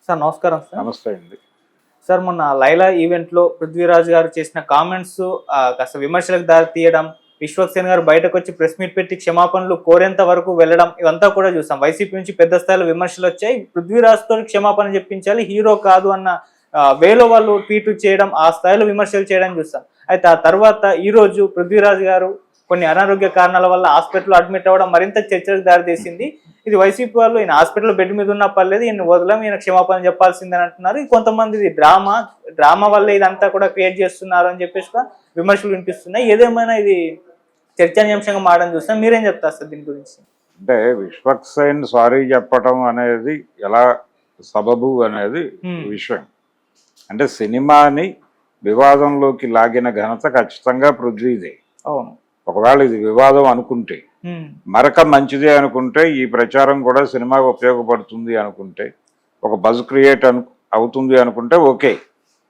Sir నమస్కారం sir. నమస్తే అండి. సార్ మొన్న లైలా ఈవెంట్లో పృథ్వీరాజ్ గారు చేసిన కామెంట్స్ కాస్త విమర్శలకు దారి తీయడం, విశ్వక్సేన్ గారు బయటకు వచ్చి ప్రెస్ మీట్ పెట్టి క్షమాపణలు కోరేంత వరకు వెళ్ళడం ఇవంతా కూడా చూసాం. వైసీపీ నుంచి పెద్ద స్థాయిలో విమర్శలు వచ్చాయి. పృథ్వీరాజ్తో క్షమాపణ చెప్పించాలి, హీరో కాదు అన్న వేలో వాళ్ళు ట్వీట్ చేయడం, ఆ స్థాయిలో విమర్శలు చేయడం చూస్తాం. అయితే ఆ తర్వాత ఈరోజు పృథ్వీరాజ్ గారు కొన్ని అనారోగ్య కారణాల వల్ల హాస్పిటల్లో అడ్మిట్ అవ్వడం మరింత చర్చలకు దారితీసింది. ఇది వైసీపీ వాళ్ళు ఈయన హాస్పిటల్ బెడ్ మీద ఉన్నా పర్లేదు, ఈయన వదలం, ఈయన క్షమాపణ చెప్పాల్సిందని అంటున్నారు. కొంతమంది ఇది డ్రామా వల్లే ఇదంతా కూడా క్రియేట్ చేస్తున్నారు అని చెప్పేసి విమర్శలు వినిపిస్తున్నాయి. ఏదేమైనా ఇది చర్చనీయాంశంగా మారడం చూస్తాం. మీరేం చెప్తారు సార్ దీని గురించి? అంటే విశ్వక్సేన్ సారీ చెప్పటం అనేది ఎలా సబబు అనేది విషయం. అంటే సినిమాని వివాదంలోకి లాగిన ఘనత ఖచ్చితంగా పృథ్వీదే. అవును. ఒకవేళ ఇది వివాదం అనుకుంటే, మరక మంచిదే అనుకుంటే, ఈ ప్రచారం కూడా సినిమాకు ఉపయోగపడుతుంది అనుకుంటే, ఒక బజ్ క్రియేట్ అవుతుంది అనుకుంటే ఓకే,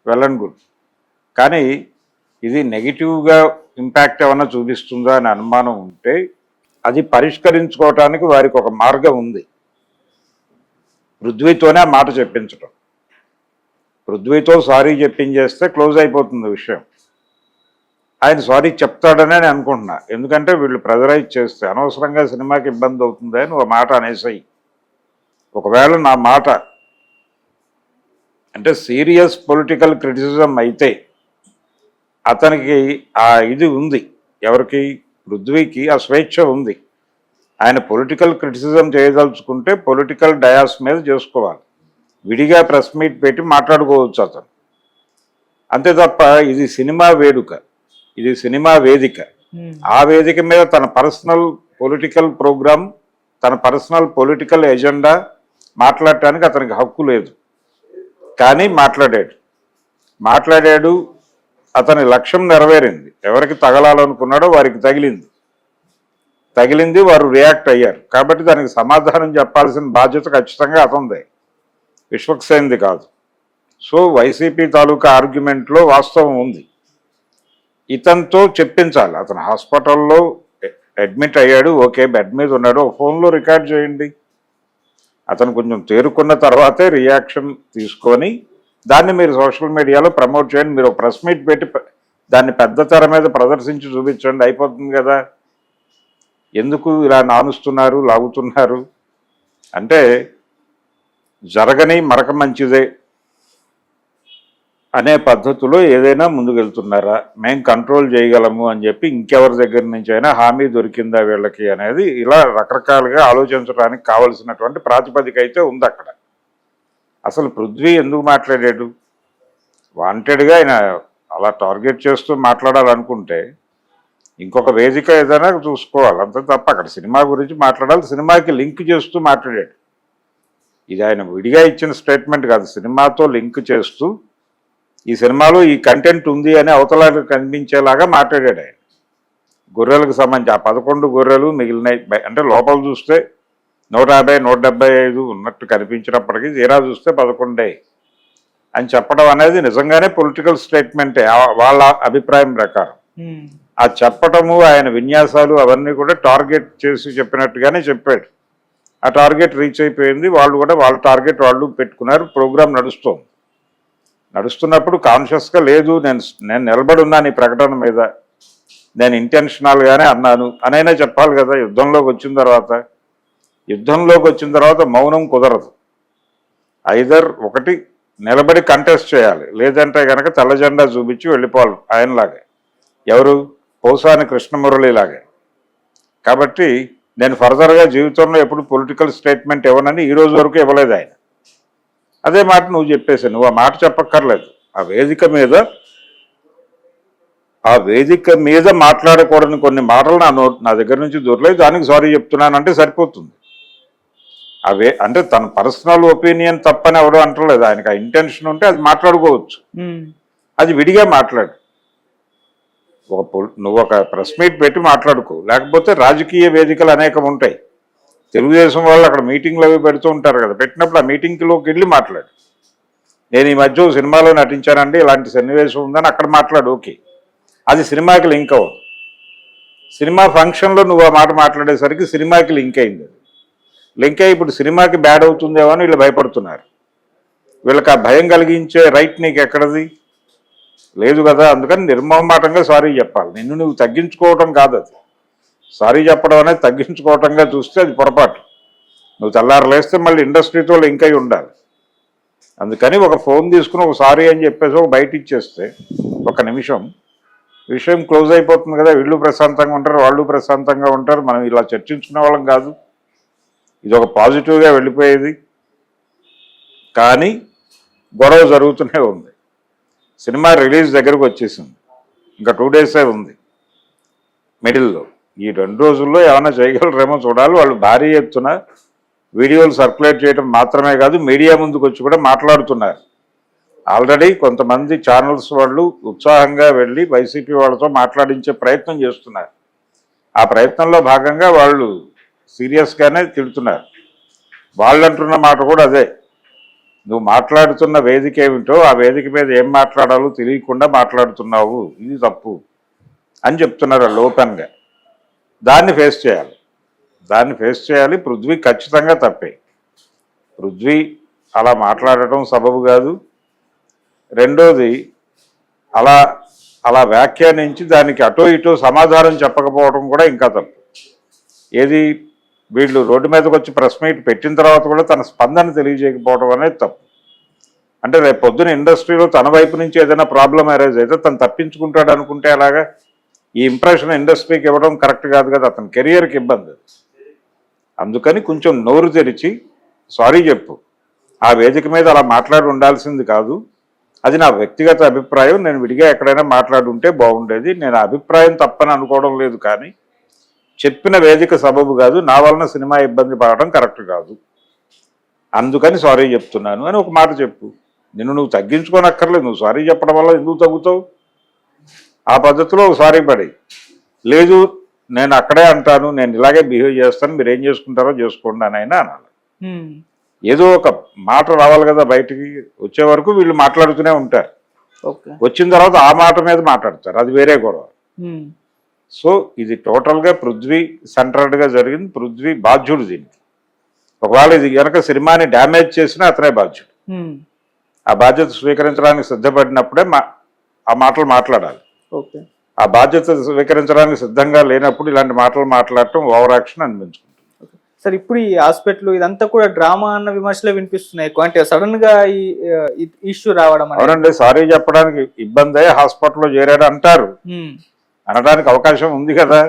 వెల్ అండ్ గుడ్. కానీ ఇది నెగిటివ్గా ఇంపాక్ట్ ఏమన్నా చూపిస్తుందా అని అనుమానం ఉంటే అది పరిష్కరించుకోవటానికి వారికి ఒక మార్గం ఉంది. పృథ్వీతోనే ఆ మాట చెప్పించడం, పృథ్వీతో సారీ చెప్పించేస్తే క్లోజ్ అయిపోతుంది విషయం. ఆయన సారీ చెప్తాడనే నేను అనుకుంటున్నా. ఎందుకంటే వీళ్ళు ప్రెజరైజ్ చేస్తే అనవసరంగా సినిమాకి ఇబ్బంది అవుతుంది అని ఒక మాట అనేసాయి. ఒకవేళ నా మాట అంటే సీరియస్ పొలిటికల్ క్రిటిసిజం అయితే అతనికి ఆ ఇది ఉంది, ఎవరికి? పృథ్వీకి ఆ స్వేచ్ఛ ఉంది. ఆయన పొలిటికల్ క్రిటిసిజం చేయదలుచుకుంటే పొలిటికల్ డయాస్ మీద చేసుకోవాలి, విడిగా ప్రెస్ మీట్ పెట్టి మాట్లాడుకోవచ్చు అతను. అంతే తప్ప ఇది సినిమా వేడుక, ఇది సినిమా వేదిక. ఆ వేదిక మీద తన పర్సనల్ పొలిటికల్ ప్రోగ్రామ్, తన పర్సనల్ పొలిటికల్ ఎజెండా మాట్లాడటానికి అతనికి హక్కు లేదు. కానీ మాట్లాడాడు, అతని లక్ష్యం నెరవేరింది. ఎవరికి తగలాలనుకున్నాడో వారికి తగిలింది, వారు రియాక్ట్ అయ్యారు. కాబట్టి దానికి సమాధానం చెప్పాల్సిన బాధ్యత ఖచ్చితంగా అతనిదే, విశ్వక్సేన్ది కాదు. సో వైసీపీ తాలూకా ఆర్గ్యుమెంట్లో వాస్తవం ఉంది. ఇతనితో చెప్పించాలి. అతను హాస్పిటల్లో అడ్మిట్ అయ్యాడు, ఓకే, బెడ్ మీద ఉన్నాడు, ఫోన్లో రికార్డ్ చేయండి. అతను కొంచెం తేరుకున్న తర్వాతే రియాక్షన్ తీసుకొని దాన్ని మీరు సోషల్ మీడియాలో ప్రమోట్ చేయండి. మీరు ప్రెస్ మీట్ పెట్టి దాన్ని పెద్ద తెర మీద ప్రదర్శించి చూపించండి, అయిపోతుంది కదా. ఎందుకు ఇలా నానుస్తున్నారు, లాగుతున్నారు? అంటే జరగని మరక మంచిదే అనే పద్ధతిలో ఏదైనా ముందుకెళ్తున్నారా, మేము కంట్రోల్ చేయగలము అని చెప్పి ఇంకెవరి దగ్గర నుంచి అయినా హామీ దొరికిందా వీళ్ళకి అనేది ఇలా రకరకాలుగా ఆలోచించడానికి కావలసినటువంటి ప్రాతిపదిక అయితే ఉంది అక్కడ. అసలు పృథ్వీ ఎందుకు మాట్లాడాడు? వాంటెడ్గా ఆయన అలా టార్గెట్ చేస్తూ మాట్లాడాలనుకుంటే ఇంకొక వేదిక ఏదైనా చూసుకోవాలి, అంతే తప్ప అక్కడ సినిమా గురించి మాట్లాడాలి. సినిమాకి లింక్ చేస్తూ మాట్లాడాడు. ఇది ఆయన విడిగా ఇచ్చిన స్టేట్మెంట్ కాదు, సినిమాతో లింక్ చేస్తూ ఈ సినిమాలో ఈ కంటెంట్ ఉంది అని అవతలకు కనిపించేలాగా మాట్లాడాడు ఆయన. గొర్రెలకు సంబంధించి ఆ 11 గొర్రెలు మిగిలినాయి అంటే లోపల చూస్తే 150, 175 ఉన్నట్టు కనిపించినప్పటికీ తీరా చూస్తే 11 అని చెప్పడం అనేది నిజంగానే పొలిటికల్ స్టేట్మెంటే వాళ్ళ అభిప్రాయం ప్రకారం. ఆ చెప్పటము, ఆయన విన్యాసాలు అవన్నీ కూడా టార్గెట్ చేసి చెప్పినట్టుగానే చెప్పాడు. ఆ టార్గెట్ రీచ్ అయిపోయింది. వాళ్ళు కూడా వాళ్ళ టార్గెట్ వాళ్ళు పెట్టుకున్నారు. ప్రోగ్రాం నడుస్తున్నప్పుడు కాన్షియస్గా లేదు, నేను నిలబడి ఉన్నాను ఈ ప్రకటన మీద, నేను ఇంటెన్షనల్గానే అన్నాను అనైనా చెప్పాలి కదా. యుద్ధంలోకి వచ్చిన తర్వాత మౌనం కుదరదు. ఐదర్ ఒకటి నిలబడి కంటెస్ట్ చేయాలి, లేదంటే కనుక తెల్ల జెండా చూపించి వెళ్ళిపోవాలి ఆయనలాగే, ఎవరు పోసాని కృష్ణమురళిలాగే. కాబట్టి నేను ఫర్దర్గా జీవితంలో ఎప్పుడు పొలిటికల్ స్టేట్మెంట్ ఇవ్వనని ఈ రోజు వరకు ఇవ్వలేదు ఆయన. అదే మాట నువ్వు చెప్పేసావు, నువ్వు ఆ మాట చెప్పక్కర్లేదు. ఆ వేదిక మీద మాట్లాడకూడని కొన్ని మాటలు నా దగ్గర నుంచి దొరలేదు, దానికి సారీ చెప్తున్నానంటే సరిపోతుంది. అంటే తన పర్సనల్ ఒపీనియన్ తప్పని ఎవరు అంటలేదు. ఆయనకు ఆ ఇంటెన్షన్ ఉంటే అది మాట్లాడుకోవచ్చు, అది విడిగా మాట్లాడు. నువ్వు ఒక ప్రెస్ మీట్ పెట్టి మాట్లాడుకో, లేకపోతే రాజకీయ వేదికలు అనేకం ఉంటాయి. తెలుగుదేశం వాళ్ళు అక్కడ మీటింగ్లు అవి పెడుతూ ఉంటారు కదా, పెట్టినప్పుడు ఆ మీటింగ్లోకి వెళ్ళి మాట్లాడు. నేను ఈ మధ్య సినిమాలో నటించానండి, ఇలాంటి సన్నివేశం ఉందని అక్కడ మాట్లాడు, ఓకే, అది సినిమాకి లింక్ అవ్వదు. సినిమా ఫంక్షన్లో నువ్వు ఆ మాట మాట్లాడేసరికి సినిమాకి లింక్ అయింది. అది లింక్ అయ్యి ఇప్పుడు సినిమాకి బ్యాడ్ అవుతుందేమో అని వీళ్ళు భయపడుతున్నారు. వీళ్ళకి ఆ భయం కలిగించే రైట్ నీకు ఎక్కడది? లేదు కదా. అందుకని నిర్మోహమాటంగా సారీ చెప్పాలి. నిన్ను నువ్వు తగ్గించుకోవటం కాదు అది. సారీ చెప్పడం అనేది తగ్గించుకోవటంగా చూస్తే అది పొరపాటు. నువ్వు తెల్లారు లేస్తే మళ్ళీ ఇండస్ట్రీతో లింక్ అయి ఉండాలి. అందుకని ఒక ఫోన్ తీసుకుని ఒక సారీ అని చెప్పేసి ఒక బయట ఇచ్చేస్తే ఒక నిమిషం విషయం క్లోజ్ అయిపోతుంది కదా. వీళ్ళు ప్రశాంతంగా ఉంటారు, వాళ్ళు ప్రశాంతంగా ఉంటారు. మనం ఇలా చర్చించుకునే వాళ్ళం కాదు. ఇది ఒక పాజిటివ్గా వెళ్ళిపోయేది. కానీ గొడవ జరుగుతూనే ఉంది. సినిమా రిలీజ్ దగ్గరకు వచ్చేసింది, ఇంకా 2 డేసే ఉంది మిడిల్లో. ఈ 2 రోజుల్లో ఏమైనా చేయగలరేమో చూడాలి. వాళ్ళు భారీ ఎత్తున వీడియోలు సర్క్యులేట్ చేయడం మాత్రమే కాదు, మీడియా ముందుకు వచ్చి కూడా మాట్లాడుతున్నారు. ఆల్రెడీ కొంతమంది ఛానల్స్ వాళ్ళు ఉత్సాహంగా వెళ్ళి వైసీపీ వాళ్ళతో మాట్లాడించే ప్రయత్నం చేస్తున్నారు. ఆ ప్రయత్నంలో భాగంగా వాళ్ళు సీరియస్గానే తిడుతున్నారు. వాళ్ళు అంటున్న మాట కూడా అదే, నువ్వు మాట్లాడుతున్న వేదిక ఏమిటో ఆ వేదిక మీద ఏం మాట్లాడాలో తెలియకుండా మాట్లాడుతున్నావు, ఇది తప్పు అని చెప్తున్నారు వాళ్ళు ఓపెన్గా. దాన్ని ఫేస్ చేయాలి. పృథ్వీ ఖచ్చితంగా తప్పే. పృథ్వీ అలా మాట్లాడటం సబబు కాదు. రెండోది, అలా వ్యాఖ్యానించి దానికి అటో ఇటో సమాధానం చెప్పకపోవడం కూడా ఇంకా తప్పు. ఏది, వీళ్ళు రోడ్డు మీదకి వచ్చి ప్రెస్ మీట్ పెట్టిన తర్వాత కూడా తన స్పందన తెలియజేయకపోవడం అనేది తప్పు. అంటే రేపు పొద్దున ఇండస్ట్రీలో తన వైపు నుంచి ఏదైనా ప్రాబ్లం అరైజ్ అయితే తను తప్పించుకుంటాడు అనుకుంటే అలాగా ఈ ఇంప్రెషన్ ఇండస్ట్రీకి ఇవ్వడం కరెక్ట్ కాదు కదా. అతని కెరియర్కి ఇబ్బంది. అందుకని కొంచెం నోరు తెరిచి సారీ చెప్పు. ఆ వేదిక మీద అలా మాట్లాడి ఉండాల్సింది కాదు. అది నా వ్యక్తిగత అభిప్రాయం. నేను విడిగా ఎక్కడైనా మాట్లాడుంటే బాగుండేది. నేను అభిప్రాయం తప్పని అనుకోవడం లేదు, కానీ చెప్పిన వేదిక సబబు కాదు. నా వలన సినిమా ఇబ్బంది పడడం కరెక్ట్ కాదు. అందుకని సారీ చెప్తున్నాను అని ఒక మాట చెప్పు. నువ్వు తగ్గించుకోనక్కర్లేదు. నువ్వు సారీ చెప్పడం వల్ల ఎందుకు తగ్గుతావు? ఆ పద్ధతిలో ఒక సారీ పడి, లేదు నేను అక్కడే అంటాను, నేను ఇలాగే బిహేవ్ చేస్తాను, మీరు ఏం చేసుకుంటారో చేసుకోండి అని అయినా అనాలి. ఏదో ఒక మాట రావాలి కదా బయటికి. వచ్చే వరకు వీళ్ళు మాట్లాడుతూనే ఉంటారు. వచ్చిన తర్వాత ఆ మాట మీద మాట్లాడతారు, అది వేరే గొడవ. సో ఇది టోటల్గా పృథ్వీ సెంటర్డ్గా జరిగింది. పృథ్వీ బాధ్యుడు దీనికి. ఒకవేళ ఇది కనుక సినిమాని డ్యామేజ్ చేసినా అతనే బాధ్యుడు. ఆ బాధ్యత స్వీకరించడానికి సిద్ధపడినప్పుడే ఆ మాటలు మాట్లాడాలి. ఆ బాధ్యత స్వీకరించడానికి సిద్ధంగా లేనప్పుడు ఇలాంటి మాటలు మాట్లాడటం ఓవర్ యాక్షన్ అనిపించుకుంటుంది. సార్, ఇప్పుడు ఈ హాస్పిటల్ ఇదంతా కూడా డ్రామా అన్న విమర్శలే వినిపిస్తున్నాయి. అంటే సడన్ గా ఈ ఇష్యూ రావడం. అవునండి, సారీ చెప్పడానికి ఇబ్బంది హాస్పిటల్లో చేరాడు అంటారు. అనడానికి అవకాశం ఉంది కదా.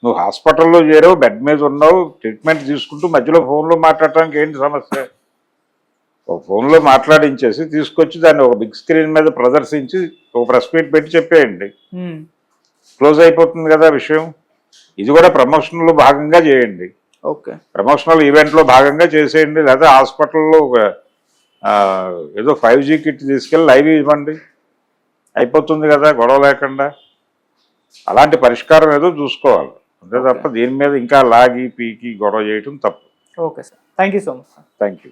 నువ్వు హాస్పిటల్లో చేరావు, బెడ్ మీద ఉన్నావు, ట్రీట్మెంట్ తీసుకుంటూ మధ్యలో ఫోన్లో మాట్లాడటానికి ఏంటి సమస్య? ఒక ఫోన్లో మాట్లాడించేసి తీసుకొచ్చి దాన్ని ఒక బిగ్ స్క్రీన్ మీద ప్రదర్శించి ఒక ప్రెస్ మీట్ పెట్టి చెప్పేయండి, క్లోజ్ అయిపోతుంది కదా విషయం. ఇది కూడా ప్రమోషన్లో భాగంగా చేయండి. ప్రమోషనల్ ఈవెంట్లో భాగంగా చేసేయండి. లేదా హాస్పిటల్లో ఏదో 5G కిట్ తీసుకెళ్ళి లైవ్ ఇవ్వండి, అయిపోతుంది కదా గొడవ లేకుండా. అలాంటి పరిష్కారం ఏదో చూసుకోవాలి అంతే తప్ప దీని మీద ఇంకా లాగి పీకి గొడవ చేయటం తప్పు. Okay sir, thank you so much. Thank you.